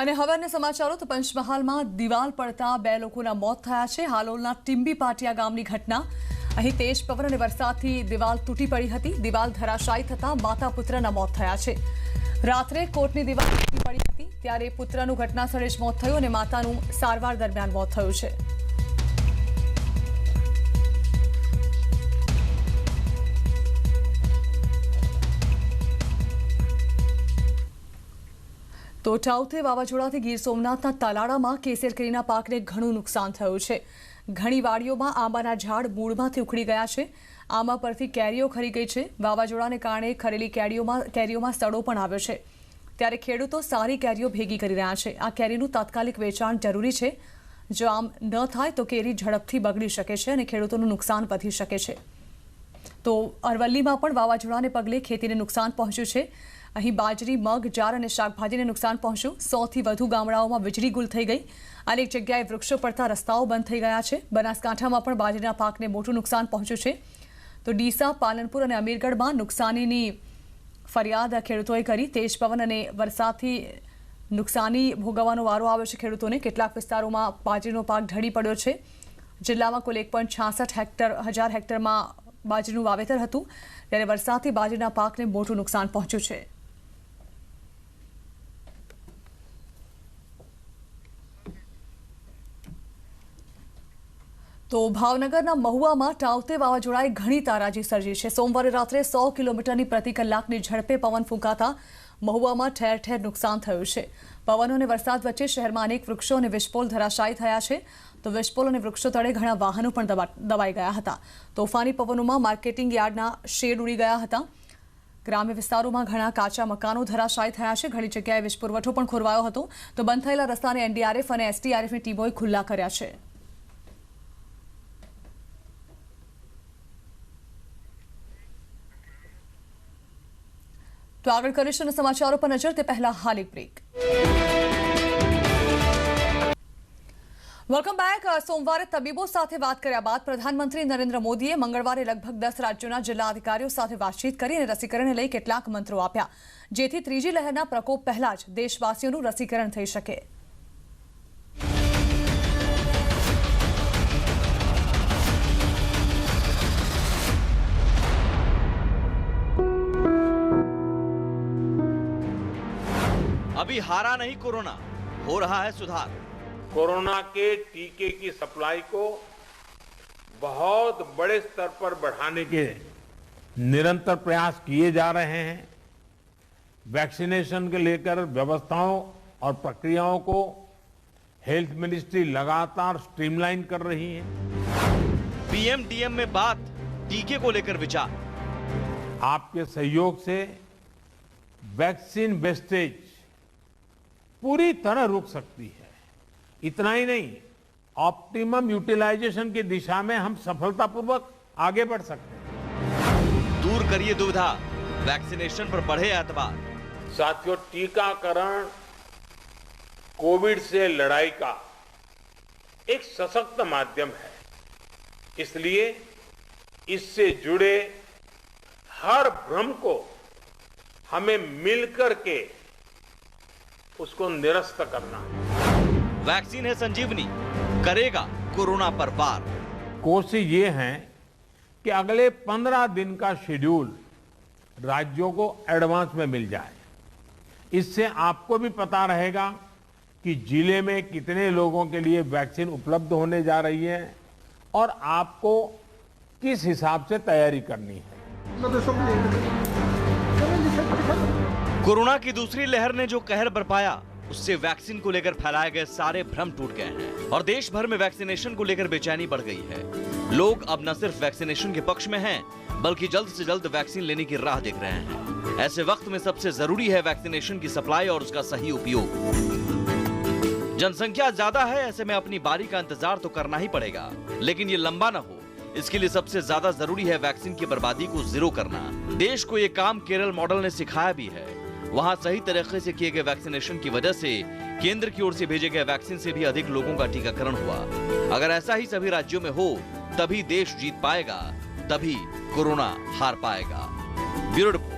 અને હવે અન્ય સમાચારો તો પંચમહાલમાં દિવાલ પડતા બે લોકોના મોત થયા છે। હાલોલના ટીમ્બી પાટિયા ગામની ઘટના। અહીં તેજ પવન અને વરસાદથી દિવાલ તૂટી પડી હતી। દિવાલ ધરાશાયી થતા માતા પુત્રના મોત થયા છે। રાત્રે કોટની દિવાલ તૂટી પડી હતી ત્યારે પુત્રનું ઘટનાસ્થળે જ મોત થયું અને માતાનું સારવાર દરમિયાન મોત થયું છે। તો ટાઉતે વાવાઝોડાથી ગીર સોમનાથના તાલાળામાં કેસર કેરીના પાકને ઘણું નુકસાન થયું છે। ઘણી વાડીઓમાં આંબાના ઝાડ મૂળમાંથી ઉખડી ગયા છે। આંબા પરથી કેરીઓ ખરી ગઈ છે। વાવાઝોડાને કારણે ખરેલી કેરીઓમાં સડો પણ આવ્યો છે ત્યારે ખેડૂતો સારી કેરીઓ ભેગી કરી રહ્યા છે। આ કેરીનું તાત્કાલિક વેચાણ જરૂરી છે। જો આમ ન થાય તો કેરી ઝડપથી બગડી શકે છે અને ખેડૂતોનું નુકસાન વધી શકે છે। તો અરવલ્લીમાં પણ વાવાઝોડાને પગલે ખેતીને નુકસાન પહોંચ્યું છે। અહીં બાજરી, મગ, જાર અને શાકભાજીને નુકસાન પહોંચ્યું। 100થી વધુ ગામડાઓમાં વીજળી ગુલ થઈ ગઈ। અનેક જગ્યાએ વૃક્ષો પડતા રસ્તાઓ બંધ થઈ ગયા છે। બનાસકાંઠામાં પણ બાજરીના પાકને મોટું નુકસાન પહોંચ્યું છે। તો ડીસા, પાલનપુર અને અમીરગઢમાં નુકસાનીની ફરિયાદ ખેડૂતોએ કરી। તેજ પવન અને વરસાદથી નુકસાની ભોગવવાનો વારો આવ્યો છે ખેડૂતોને। કેટલાક વિસ્તારોમાં બાજરીનો પાક ઢળી પડ્યો છે। જિલ્લામાં કુલ 1.66 હજાર હેક્ટરમાં બાજરીનું વાવેતર હતું ત્યારે વરસાદથી બાજરીના પાકને મોટું નુકસાન પહોંચ્યું છે। તો ભાવનગરના મહુવામાં ટાઉતે વાવાઝોડાએ ઘણી તારાજી સર્જી છે। સોમવારે રાત્રે 100 કિલોમીટરની પ્રતિ કલાકની ઝડપે પવન ફૂંકાતા મહુવામાં ઠેર ઠેર નુકસાન થયું છે। પવનો અને વરસાદ વચ્ચે શહેરમાં અનેક વૃક્ષો અને વીજપોલ ધરાશાયી થયા છે। તો વીજપોલ અને વૃક્ષો તળે ઘણા વાહનો પણ દબાઈ ગયા હતા। તોફાની પવનોમાં માર્કેટિંગ યાર્ડના શેડ ઉડી ગયા હતા। ગ્રામ્ય વિસ્તારોમાં ઘણા કાચા મકાનો ધરાશાયી થયા છે। ઘણી જગ્યાએ વીજ પુરવઠો પણ ખોરવાયો હતો। તો બંધ થયેલા રસ્તાને એનડીઆરએફ અને એસડીઆરએફની ટીમોએ ખુલ્લા કર્યા છે। તો આગળ કરીશું સમાચારો પર નજર તે પહેલા હાલ એક બ્રેક। Welcome back. સોમવારે તબીબો સાથે વાત કર્યા બાદ પ્રધાનમંત્રી નરેન્દ્ર મોદીએ મંગળવારે લગભગ 10 રાજ્યોના જિલ્લા અધિકારીઓ સાથે વાતચીત કરી અને રસીકરણને લઈ કેટલાક મંત્રો આપ્યા જેથી ત્રીજી લહેરના પ્રકોપ પહેલા જ દેશવાસીઓનું રસીકરણ થઈ શકે। अभी हारा नहीं कोरोना, हो रहा है सुधार। कोरोना के टीके की सप्लाई को बहुत बड़े स्तर पर बढ़ाने के निरंतर प्रयास किए जा रहे हैं। वैक्सीनेशन के लेकर व्यवस्थाओं और प्रक्रियाओं को हेल्थ मिनिस्ट्री लगातार स्ट्रीमलाइन कर रही है। पीएमडीएम में बात, टीके को लेकर विचार। आपके सहयोग से वैक्सीन वेस्टेज पूरी तरह रुक सकती है। इतना ही नहीं, ऑप्टिमम यूटिलाइजेशन की दिशा में हम सफलतापूर्वक आगे बढ़ सकते हैं। दूर करिए दुविधा, वैक्सीनेशन पर बढ़े एतबार। साथियों, टीकाकरण कोविड से लड़ाई का एक सशक्त माध्यम है। इसलिए इससे जुड़े हर भ्रम को हमें मिलकर के उसको निरस्त करना है। वैक्सीन है संजीवनी, करेगा कोरोना पर वार। कोशिश ये है कि अगले 15 दिन का शेड्यूल राज्यों को एडवांस में मिल जाए। इससे आपको भी पता रहेगा कि जिले में कितने लोगों के लिए वैक्सीन उपलब्ध होने जा रही है और आपको किस हिसाब से तैयारी करनी है। कोरोना की दूसरी लहर ने जो कहर बरपाया, उससे वैक्सीन को लेकर फैलाए गए सारे भ्रम टूट गए हैं और देश भर में वैक्सीनेशन को लेकर बेचैनी बढ़ गई है। लोग अब न सिर्फ वैक्सीनेशन के पक्ष में हैं, बल्कि जल्द से जल्द वैक्सीन लेने की राह देख रहे हैं। ऐसे वक्त में सबसे जरूरी है वैक्सीनेशन की सप्लाई और उसका सही उपयोग। जनसंख्या ज्यादा है, ऐसे में अपनी बारी का इंतजार तो करना ही पड़ेगा, लेकिन ये लंबा न हो, इसके लिए सबसे ज्यादा जरूरी है वैक्सीन की बर्बादी को जीरो करना। देश को ये काम केरल मॉडल ने सिखाया भी है। वहां सही तरीके से किए गए वैक्सीनेशन की वजह से केंद्र की ओर से भेजे गए वैक्सीन से भी अधिक लोगों का टीकाकरण हुआ। अगर ऐसा ही सभी राज्यों में हो, तभी देश जीत पाएगा, तभी कोरोना हार पाएगा। Bureau report.